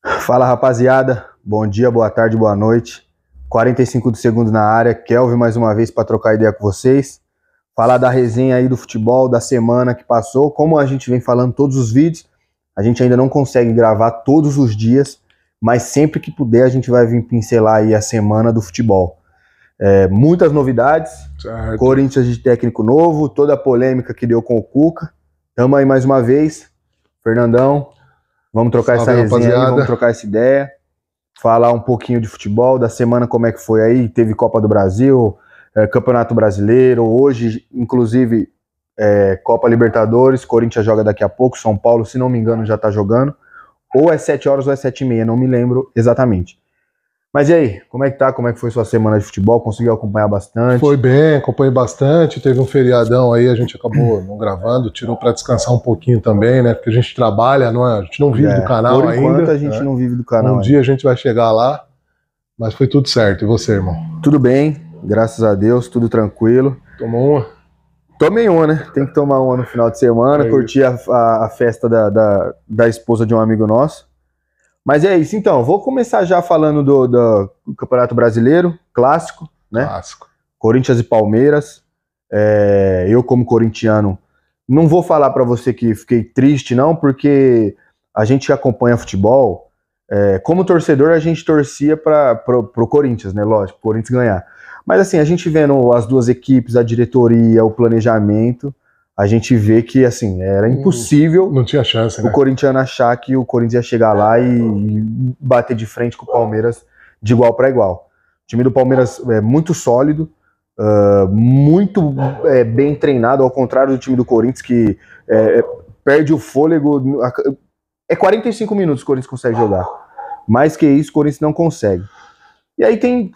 Fala, rapaziada. Bom dia, boa tarde, boa noite. 45 segundos na área. Kelvin mais uma vez para trocar ideia com vocês. Falar da resenha aí do futebol da semana que passou. Como a gente vem falando todos os vídeos, a gente ainda não consegue gravar todos os dias, mas sempre que puder a gente vai vir pincelar aí a semana do futebol. Muitas novidades. Certo. Corinthians de técnico novo, toda a polêmica que deu com o Cuca. Tamo aí mais uma vez. Fernandão, vamos trocar essa resenha aí, vamos trocar essa ideia, falar um pouquinho de futebol, da semana como é que foi aí, teve Copa do Brasil, Campeonato Brasileiro, hoje, inclusive, Copa Libertadores, Corinthians joga daqui a pouco, São Paulo, se não me engano, já tá jogando, ou é 7 horas ou é 7h30, não me lembro exatamente. Mas e aí, como é que tá? Como é que foi sua semana de futebol? Conseguiu acompanhar bastante? Foi bem, acompanhei bastante, teve um feriadão aí, a gente acabou não gravando, tirou para descansar um pouquinho também, né? Porque a gente trabalha, a gente não vive do canal ainda. Por enquanto a gente não vive do canal. Um dia a gente vai chegar lá, mas foi tudo certo. E você, irmão? Tudo bem, graças a Deus, tudo tranquilo. Tomou uma? Tomei uma, né? Tem que tomar uma no final de semana, curtir a festa da esposa de um amigo nosso. Mas é isso, então, vou começar já falando do Campeonato Brasileiro, clássico, né? Clássico. Corinthians e Palmeiras. Eu, como corintiano, não vou falar para você que fiquei triste, não, porque a gente acompanha futebol. Como torcedor, a gente torcia pro Corinthians, né? Lógico, o Corinthians ganhar. Mas assim, a gente vendo as duas equipes, a diretoria, o planejamento, a gente vê que, assim, era impossível. Não tinha chance, né? O corintiano achar que o Corinthians ia chegar lá e bater de frente com o Palmeiras de igual para igual. O time do Palmeiras é muito sólido, muito bem treinado, ao contrário do time do Corinthians, que perde o fôlego. 45 minutos que o Corinthians consegue jogar. Mais que isso, o Corinthians não consegue. E aí tem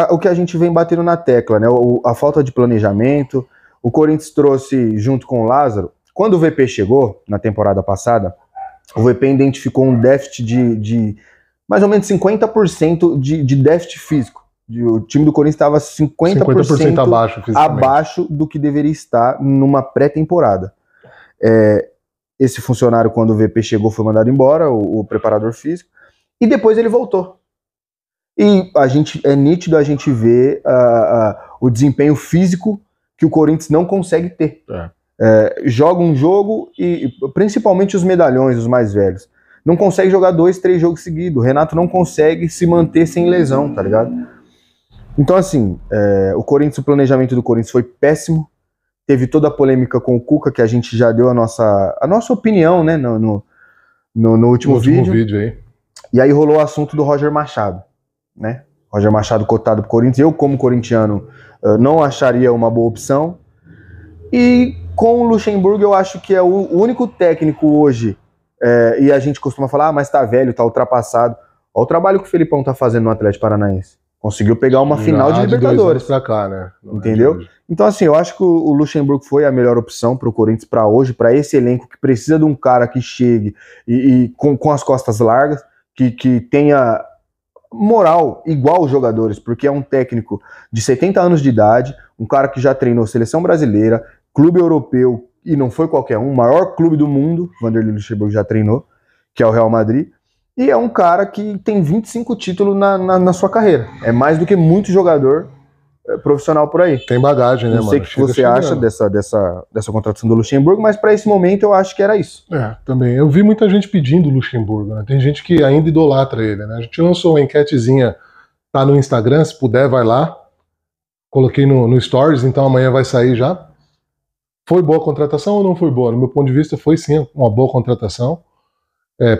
o que a gente vem batendo na tecla, né? A falta de planejamento. O Corinthians trouxe, junto com o Lázaro, quando o VP chegou, na temporada passada, o VP identificou um déficit de mais ou menos 50% de déficit físico. O time do Corinthians estava 50% abaixo do que deveria estar numa pré-temporada. Esse funcionário, quando o VP chegou, foi mandado embora, o preparador físico, e depois ele voltou. E é nítido a gente ver o desempenho físico que o Corinthians não consegue ter. Joga um jogo e principalmente os medalhões, os mais velhos, não consegue jogar 2, 3 jogos seguidos. O Renato não consegue se manter sem lesão, tá ligado? Então assim, o planejamento do Corinthians foi péssimo. Teve toda a polêmica com o Cuca, que a gente já deu a nossa opinião, né, no último vídeo aí. E aí rolou o assunto do Roger Machado, né? Roger Machado cotado pro Corinthians. Eu, como corintiano, não acharia uma boa opção. E com o Luxemburgo, eu acho que é o único técnico hoje, e a gente costuma falar, mas tá velho, tá ultrapassado. Olha o trabalho que o Felipão tá fazendo no Atlético Paranaense. Conseguiu pegar uma final de Libertadores. Pra cá, né? Entendeu? Então, assim, eu acho que o Luxemburgo foi a melhor opção pro Corinthians para hoje, para esse elenco que precisa de um cara que chegue e com as costas largas, que tenha moral igual os jogadores, porque é um técnico de 70 anos de idade, um cara que já treinou seleção brasileira, clube europeu, e não foi qualquer um, o maior clube do mundo, Vanderlei Luxemburgo já treinou, que é o Real Madrid, e é um cara que tem 25 títulos na sua carreira. É mais do que muito jogador profissional por aí. Tem bagagem, né, mano? Não sei o que você acha dessa contratação do Luxemburgo, mas para esse momento eu acho que era isso. Também. Eu vi muita gente pedindo o Luxemburgo, né? Tem gente que ainda idolatra ele, né? A gente lançou uma enquetezinha, tá no Instagram, se puder, vai lá. Coloquei no Stories, então amanhã vai sair já. Foi boa a contratação ou não foi boa? No meu ponto de vista, foi sim uma boa contratação.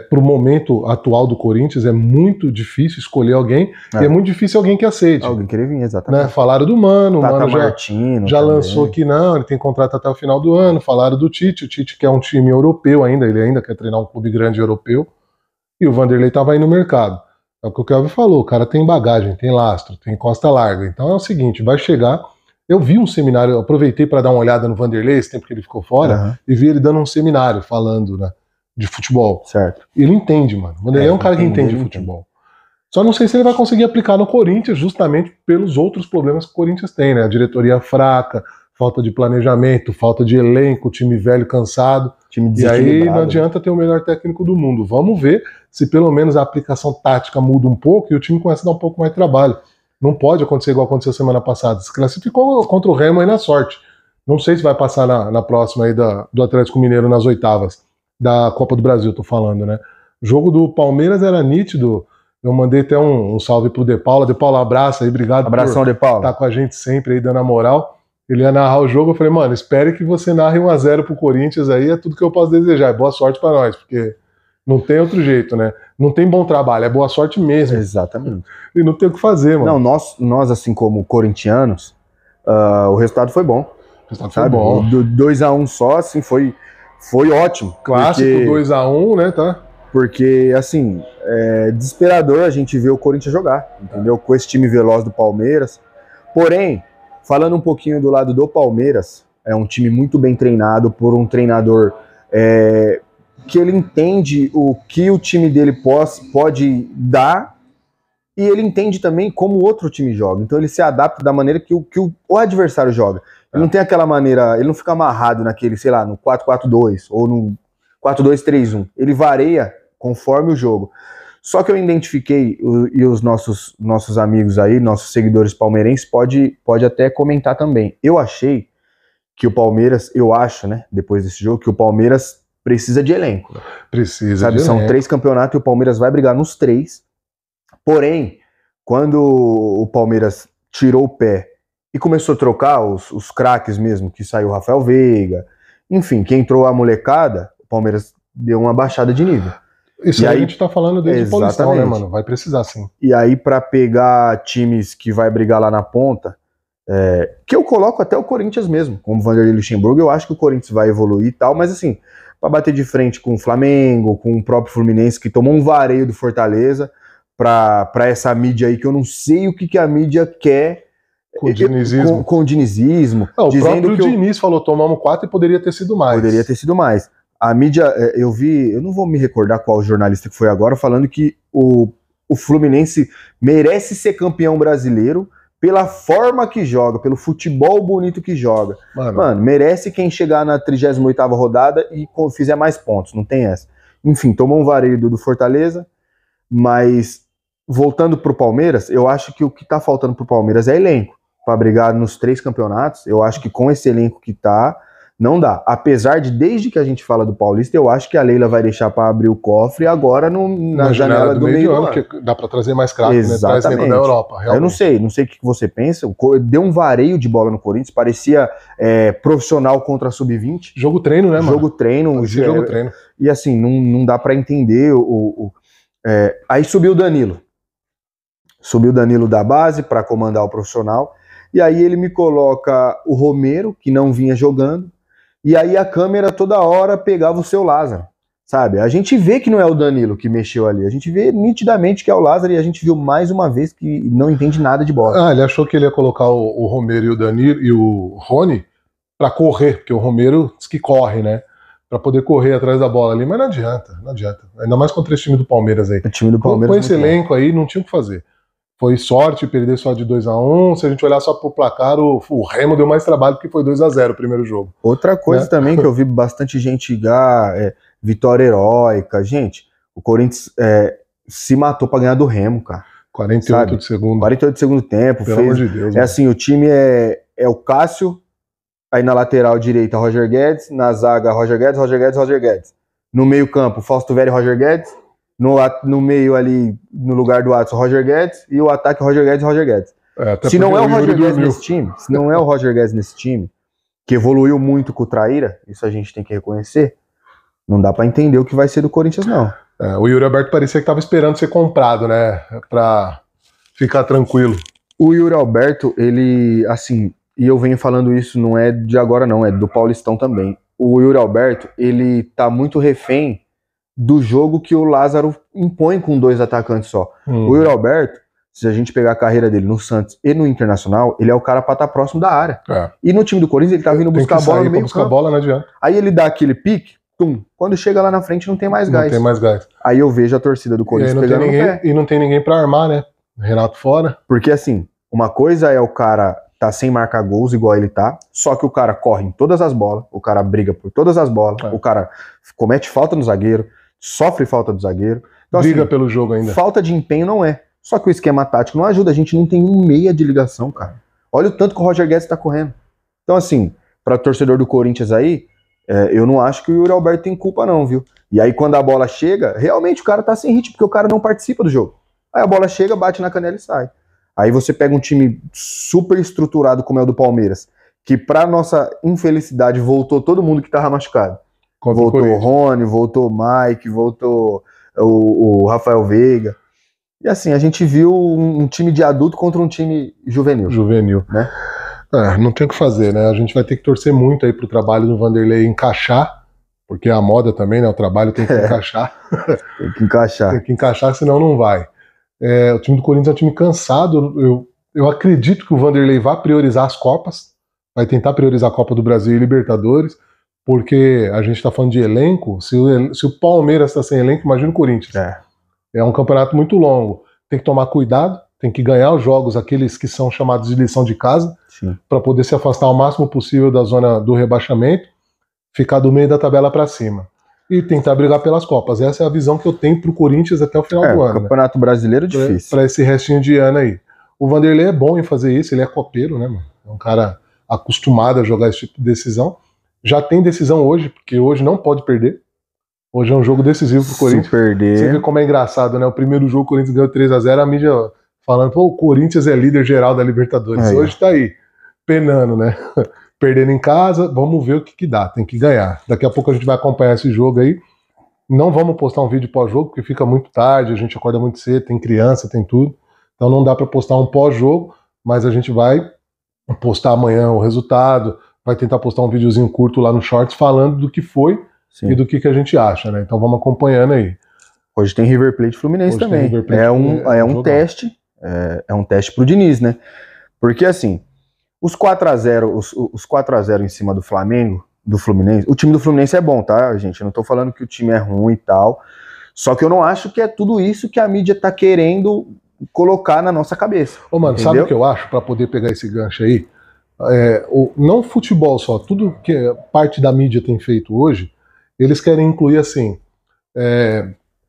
Pro momento atual do Corinthians, é muito difícil escolher alguém, e é muito difícil alguém que aceite. Alguém querer vir, exatamente. Né? Falaram do Mano, o Mano já também lançou que não, ele tem contrato até o final do ano. Falaram do Tite, o Tite quer um time europeu ainda, ele ainda quer treinar um clube grande europeu, e o Vanderlei estava aí no mercado. É o que o Kelvin falou, o cara tem bagagem, tem lastro, tem costa larga. Então é o seguinte, vai chegar... Eu vi um seminário, eu aproveitei para dar uma olhada no Vanderlei, esse tempo que ele ficou fora, e vi ele dando um seminário falando, né, de futebol. Certo. Ele entende, mano. O Vanderlei é um cara que entende futebol. Só não sei se ele vai conseguir aplicar no Corinthians, justamente pelos outros problemas que o Corinthians tem, né? A diretoria fraca, falta de planejamento, falta de elenco, time velho, cansado. Time E aí desequilibrado. não adianta ter o melhor técnico do mundo. Vamos ver se pelo menos a aplicação tática muda um pouco e o time começa a dar um pouco mais de trabalho. Não pode acontecer igual aconteceu semana passada. Se classificou contra o Remo aí na sorte. Não sei se vai passar na próxima aí do Atlético Mineiro nas oitavas da Copa do Brasil, tô falando, né? O jogo do Palmeiras era nítido. Eu mandei até um salve pro De Paula. De Paula, abraço aí, obrigado Abração, por De Paula. estar com a gente sempre aí dando a moral. Ele ia narrar o jogo, eu falei, mano, espere que você narre 1-0 pro Corinthians aí, é tudo que eu posso desejar. Boa sorte pra nós, porque não tem outro jeito, né? Não tem bom trabalho, é boa sorte mesmo. Exatamente. E não tem o que fazer, mano. Não, nós assim como corintianos, o resultado foi bom. O resultado foi Sabe? bom. 2-1 só, assim, foi ótimo. Clássico, porque, 2-1, né, tá? Porque, assim, é desesperador a gente ver o Corinthians jogar, entendeu? Com esse time veloz do Palmeiras. Porém, falando um pouquinho do lado do Palmeiras, é um time muito bem treinado por um treinador que ele entende o que o time dele pode dar e ele entende também como o outro time joga. Então ele se adapta da maneira que o adversário joga. Ele não tem aquela maneira, ele não fica amarrado naquele, sei lá, no 4-4-2 ou no 4-2-3-1. Ele varia conforme o jogo. Só que eu identifiquei, e os nossos amigos aí, nossos seguidores palmeirenses, pode até comentar também. Eu achei que o Palmeiras, eu acho, né, depois desse jogo, que o Palmeiras precisa de elenco. Precisa, sabe? de São elenco. 3 campeonatos e o Palmeiras vai brigar nos 3. Porém, quando o Palmeiras tirou o pé e começou a trocar os craques mesmo, que saiu o Rafael Veiga, enfim, que entrou a molecada, o Palmeiras deu uma baixada de nível. Isso E aí aí a gente tá falando desde o Paulistão, né, exatamente. mano? Vai precisar, sim. E aí, para pegar times que vai brigar lá na ponta, que eu coloco até o Corinthians mesmo, como o Vanderlei Luxemburgo, eu acho que o Corinthians vai evoluir e tal, mas assim, para bater de frente com o Flamengo, com o próprio Fluminense, que tomou um vareio do Fortaleza, para essa mídia aí, que eu não sei o que a mídia quer. Com o dinizismo. Com o dinizismo. Não, o dizendo próprio Diniz falou, tomamos 4 e poderia ter sido mais. Poderia ter sido mais. A mídia, eu não vou me recordar qual jornalista que foi agora, falando que o Fluminense merece ser campeão brasileiro pela forma que joga, pelo futebol bonito que joga. Mano, merece quem chegar na 38ª rodada e fizer mais pontos, não tem essa. Enfim, tomou um vareio do Fortaleza, mas voltando pro Palmeiras, eu acho que o que tá faltando pro Palmeiras é elenco, para brigar nos 3 campeonatos. Eu acho que com esse elenco que tá, não dá. Apesar de, desde que a gente fala do Paulista, eu acho que a Leila vai deixar para abrir o cofre agora na janela do meio do ano. Porque dá para trazer mais craques, né? Traz nego da Europa. Realmente. Eu não sei o que você pensa. Deu um vareio de bola no Corinthians, parecia profissional contra a Sub-20. Jogo treino, né, mano? Jogo treino. Jogo treino. E assim, não dá para entender. Aí subiu o Danilo. Subiu o Danilo da base para comandar o profissional. E aí ele me coloca o Romero, que não vinha jogando. E aí a câmera toda hora pegava o seu Lázaro, sabe? A gente vê que não é o Danilo que mexeu ali, a gente vê nitidamente que é o Lázaro e a gente viu mais uma vez que não entende nada de bola. Ele achou que ele ia colocar o Romero e o Danilo e o Rony pra correr, porque o Romero diz que corre, né? Pra poder correr atrás da bola ali, mas não adianta. Ainda mais contra esse time do Palmeiras aí. O time do Palmeiras com esse elenco aí, não tinha o que fazer. Foi sorte perder só de 2-1. Se a gente olhar só pro placar, o Remo deu mais trabalho porque foi 2-0 o primeiro jogo. Outra coisa também que eu vi bastante gente vitória heróica. Gente, o Corinthians se matou pra ganhar do Remo, cara. 48 de segundo. 48 de segundo tempo. Pelo amor de Deus. Assim, o time é o Cássio, aí na lateral direita Roger Guedes, na zaga Roger Guedes. No meio campo, Fausto Vera e Roger Guedes. No meio ali, no lugar do Adson, Roger Guedes, e o ataque Roger Guedes. Se não é o Roger Guedes nesse time, que evoluiu muito com o Traíra, isso a gente tem que reconhecer, não dá pra entender o que vai ser do Corinthians, não. O Yuri Alberto parecia que tava esperando ser comprado, né, pra ficar tranquilo. O Yuri Alberto, ele, assim, e eu venho falando isso, não é de agora não, é do Paulistão também. O Yuri Alberto, ele tá muito refém do jogo que o Lázaro impõe com 2 atacantes só. O Yuri Alberto, se a gente pegar a carreira dele no Santos e no Internacional, ele é o cara pra estar próximo da área. E no time do Corinthians ele tá vindo buscar a bola no meio campo. Buscar a bola, não adianta. Aí ele dá aquele pique, quando chega lá na frente não tem mais gás. Não tem mais gás. Aí eu vejo a torcida do Corinthians pegando no pé. E não tem ninguém pra armar, né? Renato fora. Porque assim, uma coisa é o cara tá sem marcar gols igual ele tá, só que o cara corre em todas as bolas, o cara briga por todas as bolas, o cara comete falta no zagueiro, sofre falta do zagueiro. Então, briga assim, pelo jogo ainda. Falta de empenho não é. Só que o esquema tático não ajuda, a gente não tem um meia de ligação, cara. Olha o tanto que o Roger Guedes tá correndo. Então, assim, para torcedor do Corinthians aí, eu não acho que o Yuri Alberto tem culpa não, viu? E aí quando a bola chega, realmente o cara tá sem ritmo, porque o cara não participa do jogo. Aí a bola chega, bate na canela e sai. Aí você pega um time super estruturado como é o do Palmeiras, que pra nossa infelicidade voltou todo mundo que tava machucado. Voltou o Rony, voltou o Mike, voltou o Rafael Veiga. E assim, a gente viu um time de adulto contra um time juvenil. Juvenil. Né? Não tem o que fazer, né? A gente vai ter que torcer muito aí pro trabalho do Vanderlei encaixar, porque é a moda também, né? O trabalho tem que encaixar. Tem que encaixar. Tem que encaixar, senão não vai. O time do Corinthians é um time cansado. Eu acredito que o Vanderlei vai priorizar as Copas, vai tentar priorizar a Copa do Brasil e Libertadores, porque a gente está falando de elenco. Se o Palmeiras está sem elenco, imagina o Corinthians. É um campeonato muito longo. Tem que tomar cuidado, tem que ganhar os jogos, aqueles que são chamados de lição de casa, para poder se afastar o máximo possível da zona do rebaixamento, ficar do meio da tabela para cima e tentar brigar pelas Copas. Essa é a visão que eu tenho pro Corinthians até o final do ano. Campeonato Brasileiro é difícil. Para esse restinho de ano aí. O Vanderlei é bom em fazer isso, ele é copeiro, né, mano? É um cara acostumado a jogar esse tipo de decisão. Já tem decisão hoje, porque hoje não pode perder. Hoje é um jogo decisivo pro Corinthians. Perder. Você vê como é engraçado, né? O primeiro jogo o Corinthians ganhou 3-0, a mídia falando, pô, o Corinthians é líder geral da Libertadores. Hoje tá aí, penando, né? Perdendo em casa, vamos ver o que dá, tem que ganhar. Daqui a pouco a gente vai acompanhar esse jogo aí. Não vamos postar um vídeo pós-jogo, porque fica muito tarde, a gente acorda muito cedo, tem criança, tem tudo. Então não dá para postar um pós-jogo, mas a gente vai postar amanhã o resultado, vai tentar postar um videozinho curto lá no Shorts falando do que foi e do que a gente acha, né? Então vamos acompanhando aí. Hoje tem River Plate e Fluminense também. É um teste, é um teste pro Diniz, né? Porque assim, os 4-0 em cima do Flamengo, do Fluminense, o time do Fluminense é bom, tá, gente? Eu não tô falando que o time é ruim e tal, só que eu não acho que é tudo isso que a mídia tá querendo colocar na nossa cabeça. Ô, mano, entendeu? Sabe o que eu acho, pra poder pegar esse gancho aí? Não futebol só, tudo que parte da mídia tem feito hoje, eles querem incluir assim,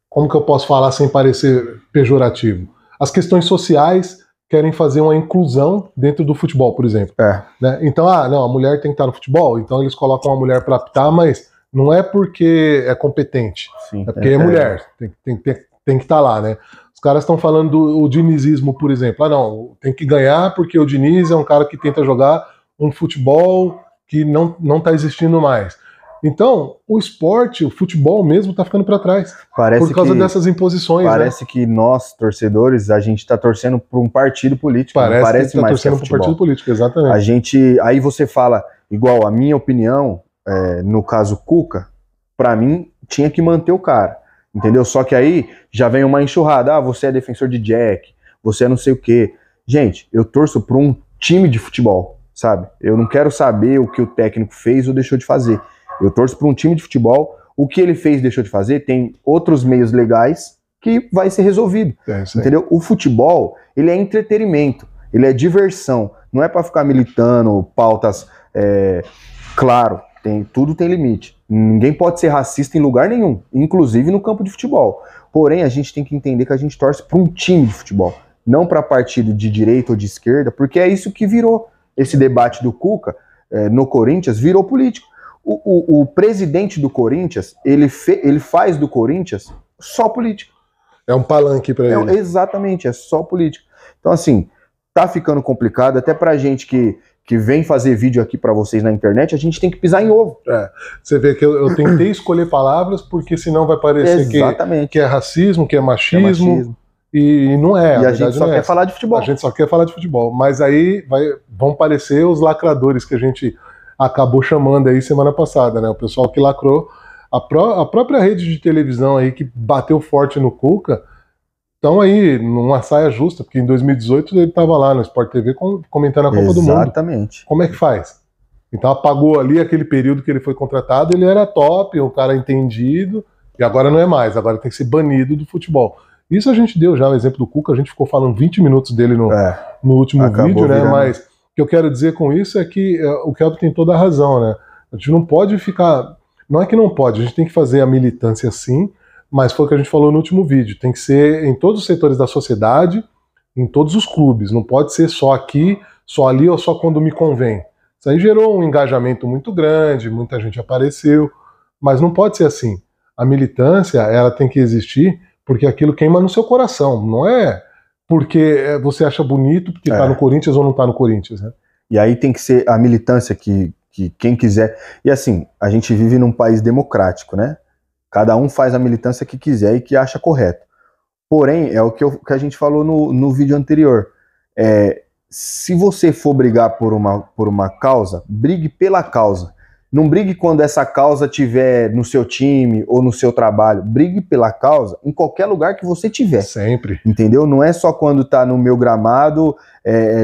como que eu posso falar sem parecer pejorativo? As questões sociais querem fazer uma inclusão dentro do futebol, por exemplo. Né? Então, não, a mulher tem que estar no futebol, então eles colocam uma mulher para apitar, mas não é porque é competente, é porque é mulher, tem que estar lá, né? Os caras estão falando do dinizismo, por exemplo. Não, tem que ganhar porque o Diniz é um cara que tenta jogar um futebol que não está existindo mais. Então, o esporte, o futebol mesmo, tá ficando para trás. Por causa dessas imposições. Parece que nós, torcedores, a gente tá torcendo por um partido político. Parece que tá torcendo por um partido político, exatamente. Aí você fala, igual a minha opinião, no caso Cuca, para mim, tinha que manter o cara. Entendeu? Só que aí já vem uma enxurrada. Você é defensor de Jack, você é não sei o quê. Gente, eu torço por um time de futebol, sabe? Eu não quero saber o que o técnico fez ou deixou de fazer. Eu torço para um time de futebol. O que ele fez, deixou de fazer, tem outros meios legais que vai ser resolvido. Entendeu? O futebol, ele é entretenimento, ele é diversão. Não é para ficar militando pautas. Claro, tudo tem limite. Ninguém pode ser racista em lugar nenhum, inclusive no campo de futebol. Porém, a gente tem que entender que a gente torce para um time de futebol, não para partido de direita ou de esquerda, porque é isso que virou esse debate do Cuca no Corinthians, virou político. O presidente do Corinthians, ele faz do Corinthians só político. É um palanque para ele. Exatamente, é só político. Então, assim, tá ficando complicado, até pra gente que vem fazer vídeo aqui pra vocês na internet, a gente tem que pisar em ovo. Você vê que eu tentei escolher palavras, porque senão vai parecer que é racismo, que é machismo. E não é. E a gente só quer falar de futebol. A gente só quer falar de futebol. Mas aí vão parecer os lacradores que a gente acabou chamando aí semana passada, né? O pessoal que lacrou, a própria rede de televisão aí que bateu forte no Cuca, estão aí numa saia justa, porque em 2018 ele estava lá no Sport TV comentando a Copa do Mundo. Exatamente. Como é que faz? Então apagou ali aquele período que ele foi contratado, ele era top, um cara entendido, e agora não é mais, agora tem que ser banido do futebol. Isso a gente deu já o exemplo do Cuca, a gente ficou falando 20 minutos dele no último vídeo, né? Mas que eu quero dizer com isso é que o Kelvin tem toda a razão, né? A gente não pode ficar... Não é que não pode, a gente tem que fazer a militância sim, mas foi o que a gente falou no último vídeo, tem que ser em todos os setores da sociedade, em todos os clubes, não pode ser só aqui, só ali ou só quando me convém. Isso aí gerou um engajamento muito grande, muita gente apareceu, mas não pode ser assim. A militância, ela tem que existir porque aquilo queima no seu coração, não é porque você acha bonito porque tá no Corinthians ou não tá no Corinthians, né? E aí tem que ser a militância que quem quiser... E assim, a gente vive num país democrático, né? Cada um faz a militância que quiser e que acha correto. Porém, é o que a gente falou no vídeo anterior. Se você for brigar por uma causa, brigue pela causa. Não brigue quando essa causa estiver no seu time ou no seu trabalho. Brigue pela causa em qualquer lugar que você tiver. Sempre. Entendeu? Não é só quando tá no meu gramado,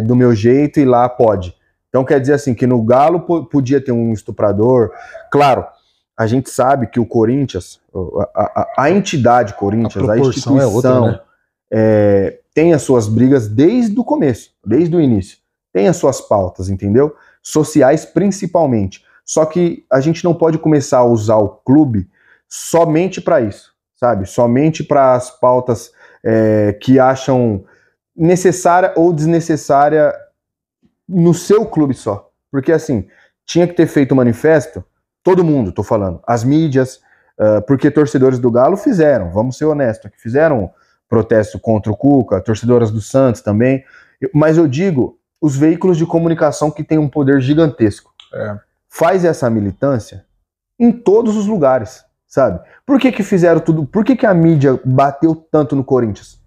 do meu jeito e lá pode. Então quer dizer assim, que no Galo podia ter um estuprador. Claro, a gente sabe que o Corinthians, a entidade Corinthians, a instituição, é outra, né? Tem as suas brigas desde o começo, desde o início. Tem as suas pautas, entendeu? Sociais principalmente. Só que a gente não pode começar a usar o clube somente para isso, sabe? Somente para as pautas que acham necessária ou desnecessária no seu clube só. Porque assim, tinha que ter feito um manifesto, todo mundo, tô falando, as mídias, porque torcedores do Galo fizeram, vamos ser honestos, fizeram protesto contra o Cuca, torcedoras do Santos também, mas eu digo, os veículos de comunicação que têm um poder gigantesco. Faz essa militância em todos os lugares, sabe? Por que fizeram tudo? Por que a mídia bateu tanto no Corinthians?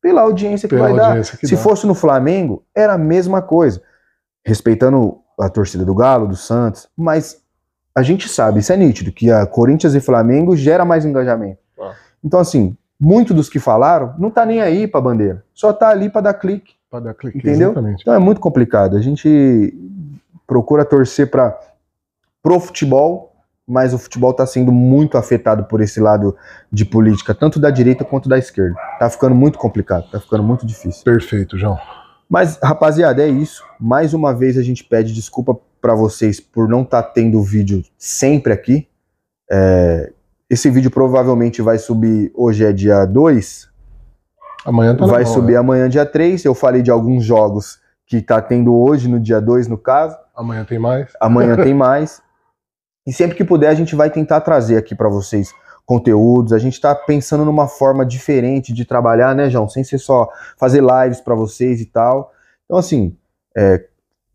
Pela audiência que vai dar. Se fosse no Flamengo, era a mesma coisa. Respeitando a torcida do Galo, do Santos, mas a gente sabe, isso é nítido, que a Corinthians e Flamengo gera mais engajamento. Então, assim, muitos dos que falaram não tá nem aí pra bandeira, só tá ali pra dar clique. Pra dar clique, entendeu? Exatamente. Então é muito complicado. A gente procura torcer pro futebol, mas o futebol tá sendo muito afetado por esse lado de política, tanto da direita quanto da esquerda. Tá ficando muito complicado, tá ficando muito difícil. Perfeito, João. Mas, rapaziada, é isso. Mais uma vez a gente pede desculpa para vocês por não estar tendo vídeo sempre aqui. Esse vídeo provavelmente vai subir, hoje é dia 2. Amanhã tá vai subir amanhã, dia 3. Eu falei de alguns jogos que tá tendo hoje, no dia 2, no caso. Amanhã tem mais. Amanhã tem mais. E sempre que puder a gente vai tentar trazer aqui para vocês conteúdos. A gente tá pensando numa forma diferente de trabalhar, né, João? Sem ser só fazer lives para vocês e tal. Então, assim,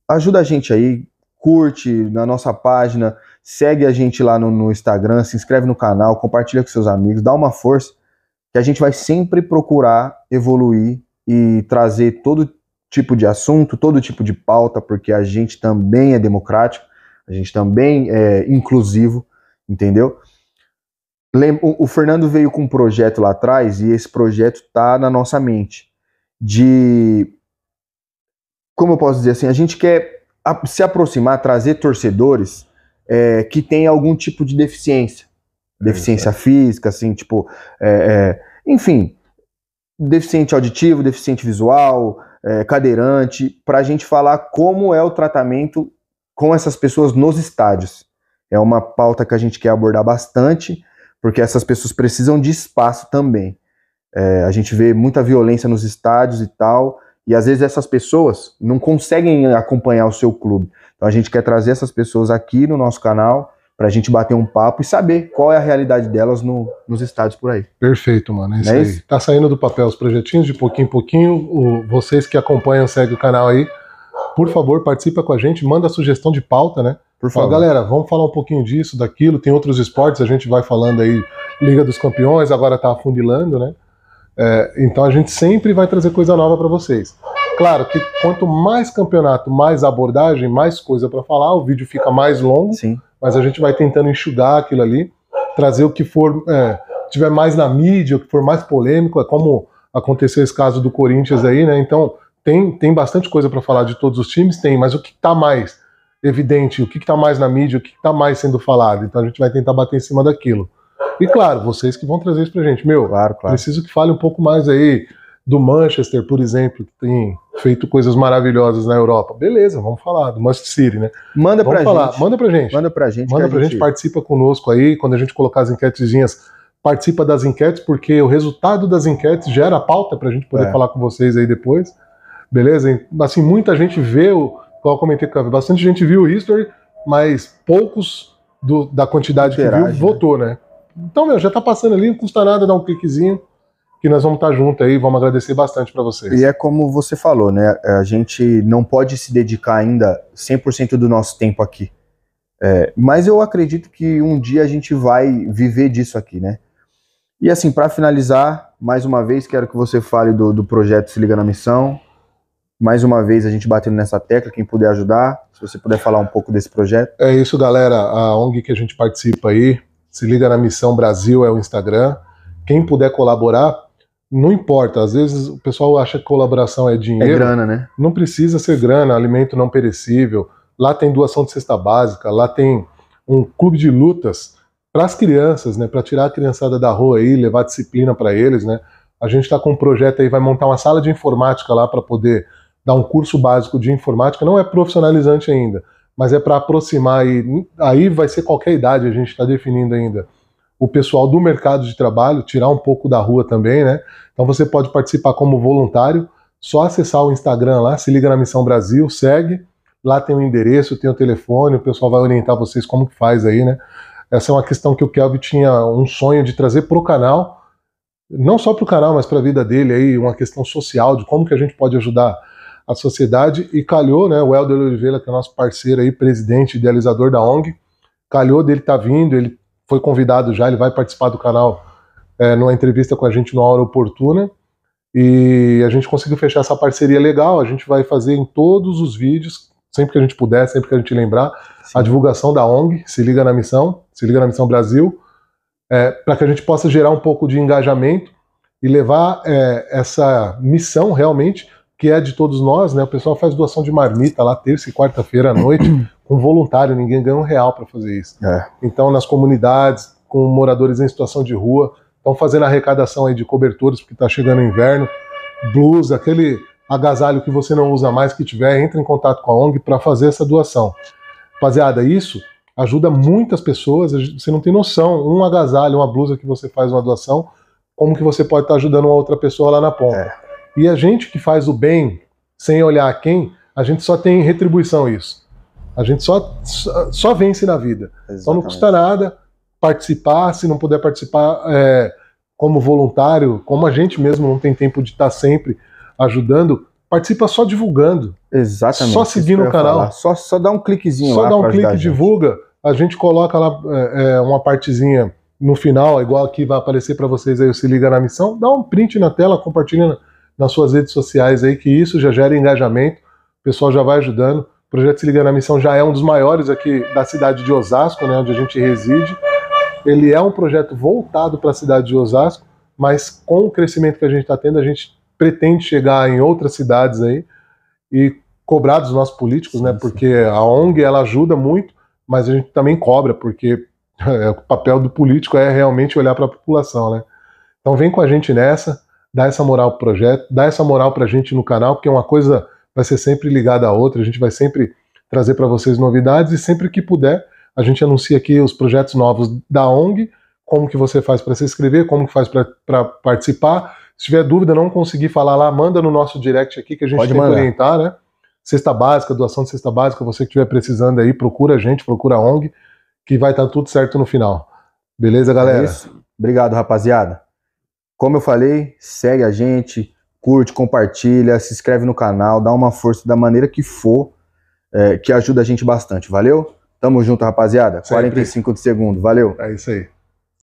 ajuda a gente aí, curte na nossa página, segue a gente lá no Instagram, se inscreve no canal, compartilha com seus amigos, dá uma força, que a gente vai sempre procurar evoluir e trazer todo tipo de assunto, todo tipo de pauta, porque a gente também é democrático, a gente também é inclusivo, entendeu? O Fernando veio com um projeto lá atrás e esse projeto tá na nossa mente como eu posso dizer assim, a gente quer se aproximar, trazer torcedores que têm algum tipo de deficiência física, assim, tipo, enfim, deficiente auditivo, deficiente visual, cadeirante, pra gente falar como é o tratamento com essas pessoas nos estádios. É uma pauta que a gente quer abordar bastante, porque essas pessoas precisam de espaço também. A gente vê muita violência nos estádios e tal, e às vezes essas pessoas não conseguem acompanhar o seu clube. Então a gente quer trazer essas pessoas aqui no nosso canal, pra gente bater um papo e saber qual é a realidade delas nos estádios por aí. Perfeito, mano. É isso aí. Tá saindo do papel os projetinhos de pouquinho em pouquinho. Vocês que acompanham, seguem o canal aí, por favor, participa com a gente, manda sugestão de pauta, né? Por favor. Galera, vamos falar um pouquinho disso, daquilo, tem outros esportes, a gente vai falando aí, Liga dos Campeões, agora tá afunilando, né? Então a gente sempre vai trazer coisa nova para vocês. Claro que quanto mais campeonato, mais abordagem, mais coisa para falar, o vídeo fica mais longo. Sim. Mas a gente vai tentando enxugar aquilo ali, trazer o que for, tiver mais na mídia, o que for mais polêmico, como aconteceu esse caso do Corinthians aí, né? Então tem bastante coisa para falar de todos os times, mas o que tá mais evidente, o que tá mais na mídia, o que tá mais sendo falado. Então a gente vai tentar bater em cima daquilo. E claro, vocês que vão trazer isso pra gente. Claro. Preciso que fale um pouco mais aí do Manchester, por exemplo, que tem feito coisas maravilhosas na Europa. Beleza, vamos falar do Manchester City, né? Manda pra gente. Manda pra gente. Manda pra gente. Manda pra gente, participa conosco aí. Quando a gente colocar as enquetezinhas, participa das enquetes, porque o resultado das enquetes gera pauta pra gente poder falar com vocês aí depois. Beleza? Assim, muita gente vê, como eu comentei com a bastante gente viu o History, mas poucos da quantidade que viu votou, né? Então, já tá passando ali, não custa nada dar um cliquezinho, que nós vamos estar juntos aí, vamos agradecer bastante para vocês. E é como você falou, né? A gente não pode se dedicar ainda 100% do nosso tempo aqui. Mas eu acredito que um dia a gente vai viver disso aqui, né? E assim, para finalizar, mais uma vez, quero que você fale do projeto Se Liga na Missão. Mais uma vez, a gente batendo nessa tecla, quem puder ajudar, se você puder falar um pouco desse projeto. É isso, galera. A ONG que a gente participa aí, Se Liga na Missão Brasil é o Instagram. Quem puder colaborar, não importa, às vezes o pessoal acha que colaboração é dinheiro. É grana, né? Não precisa ser grana, alimento não perecível. Lá tem doação de cesta básica, lá tem um clube de lutas para as crianças, né? Para tirar a criançada da rua aí, levar disciplina para eles, né? A gente está com um projeto aí, vai montar uma sala de informática lá para poder dar um curso básico de informática. Não é profissionalizante ainda, mas é para aproximar aí vai ser qualquer idade, a gente está definindo ainda. O pessoal do mercado de trabalho, tirar um pouco da rua também, né? Então você pode participar como voluntário, só acessar o Instagram lá, Se Liga na Missão Brasil, segue, lá tem o endereço, tem o telefone, o pessoal vai orientar vocês como que faz aí, né? Essa é uma questão que o Kelvin tinha um sonho de trazer para o canal, não só para o canal, mas para a vida dele aí, uma questão social, de como que a gente pode ajudar a sociedade, e calhou, né, o Helder Oliveira, que é nosso parceiro aí, presidente, idealizador da ONG, calhou dele estar vindo, ele foi convidado já, ele vai participar do canal numa entrevista com a gente numa hora oportuna, e a gente conseguiu fechar essa parceria legal. A gente vai fazer em todos os vídeos, sempre que a gente puder, sempre que a gente lembrar, a divulgação da ONG, Se Liga na Missão Brasil, para que a gente possa gerar um pouco de engajamento e levar essa missão realmente, que é de todos nós, né? O pessoal faz doação de marmita lá terça e quarta-feira à noite, com voluntário, ninguém ganha R$1 para fazer isso. Então, nas comunidades, com moradores em situação de rua, estão fazendo arrecadação aí de cobertores, porque está chegando o inverno, blusa, aquele agasalho que você não usa mais, que tiver, entra em contato com a ONG para fazer essa doação. Rapaziada, isso ajuda muitas pessoas, você não tem noção, um agasalho, uma blusa que você faz uma doação, como que você pode estar ajudando uma outra pessoa lá na ponta. E a gente que faz o bem, sem olhar a quem, a gente só tem retribuição isso. A gente só vence na vida. Exatamente. Então não custa nada participar, se não puder participar como voluntário, como a gente mesmo não tem tempo de estar sempre ajudando, participa só divulgando. Exatamente. Só seguindo o canal. Só dá um cliquezinho lá. Só dá um clique, divulga. A gente coloca lá uma partezinha no final, igual aqui vai aparecer para vocês aí o Se Liga na Missão. Dá um print na tela, compartilha nas suas redes sociais aí, que isso já gera engajamento. O pessoal já vai ajudando. O projeto Se Liga na Missão já é um dos maiores aqui da cidade de Osasco, né, onde a gente reside. Ele é um projeto voltado para a cidade de Osasco, mas com o crescimento que a gente está tendo, a gente pretende chegar em outras cidades aí e cobrar dos nossos políticos, né? Porque a ONG, ela ajuda muito, mas a gente também cobra, porque o papel do político é realmente olhar para a população, né? Então vem com a gente nessa, dá essa moral pro projeto, dá essa moral pra gente no canal, porque uma coisa vai ser sempre ligada à outra, a gente vai sempre trazer para vocês novidades, e sempre que puder, a gente anuncia aqui os projetos novos da ONG, como que você faz para se inscrever, como que faz para participar. Se tiver dúvida, não conseguir falar lá, manda no nosso direct aqui, que a gente tem que orientar, né? Cesta básica, doação de cesta básica, você que estiver precisando aí, procura a gente, procura a ONG, que vai estar tudo certo no final. Beleza, galera? É isso. Obrigado, rapaziada. Como eu falei, segue a gente, curte, compartilha, se inscreve no canal, dá uma força da maneira que for, que ajuda a gente bastante. Valeu? Tamo junto, rapaziada. 45 de segundo. Valeu. É isso aí.